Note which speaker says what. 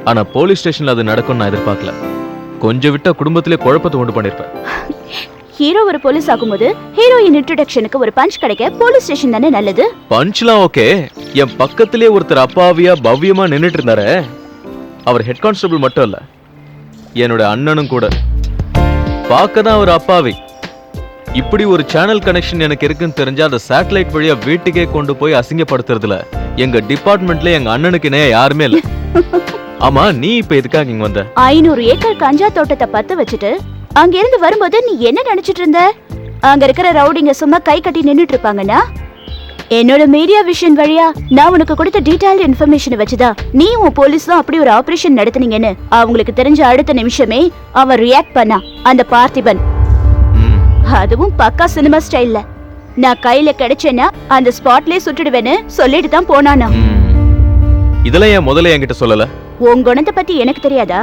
Speaker 1: ஆனா போலீஸ் ஸ்டேஷன்ல அது நடக்கும் நான் எதிர்பார்க்கல. கொஞ்சம் விட்டா குடும்பத்திலே குழப்பத்தை உண்டு பண்ணிருப்பேன்.
Speaker 2: ஹீரோ ஒரு போலீஸ் ஆகும்போது ஹீரோயின் இன்ட்ரோடக்ஷனுக்கு ஒரு பஞ்ச் கிடைக்க போலீஸ் ஸ்டேஷன் தானே நல்லது.
Speaker 1: பஞ்ச்லாம் ஓகே. என் பக்கத்திலே ஒருத்தர் அப்பாவியா பவ்யமா நின்னுட்டு இருந்தாரே, அவர் ஹெட் கான்ஸ்டபிள் மட்டும் இல்ல, என்னோட அண்ணனும் கூட. பார்க்கதான் அவர் அப்பாவி. இப்படி ஒரு சேனல் கனெக்ஷன் எனக்கு இருக்குன்னு தெரிஞ்சா அந்த சேட்டலைட் வழியா வீட்டுக்கே கொண்டு போய் அசிங்கப்படுத்துறதுல எங்க டிபார்ட்மெண்ட்ல எங்க அண்ணனுக்கு இணைய யாருமே இல்ல. ஆமா, நீ இப்ப எதுக்காக இங்க வந்த?
Speaker 2: 500 ஏக்கர் கஞ்சா தோட்டத்தை பத்த வச்சுட்டு அங்க இருந்து வரும்போது நீ என்ன நினைச்சிட்டு இருந்த? அங்க இருக்கிற ரவுடிங்க சும்மா கை கட்டி நின்னுட்டு இருப்பாங்கன்னா, என்னோட மீடியா விஷன் வழியா நான் உனக்கு கொடுத்த டீடைல் இன்ஃபர்மேஷனை வச்சுதான் நீ உன் போலீஸும் அப்படி ஒரு ஆபரேஷன் நடத்துனீங்கன்னு அவங்களுக்கு தெரிஞ்ச அடுத்த நிமிஷமே அவன் ரியாக்ட் பண்ணா. அந்த பார்த்திபன், அதுவும் பக்கா சினிமா ஸ்டைல்ல. நான் கையில கிடைச்சேன்னா அந்த ஸ்பாட்லயே சுட்டுடுவேன்னு சொல்லிட்டு தான் போனானா.
Speaker 1: இதெல்லாம் ஏன் முதல்ல என்கிட்ட சொல்லல?
Speaker 2: உன் குணத்தை பத்தி எனக்கு தெரியாதா?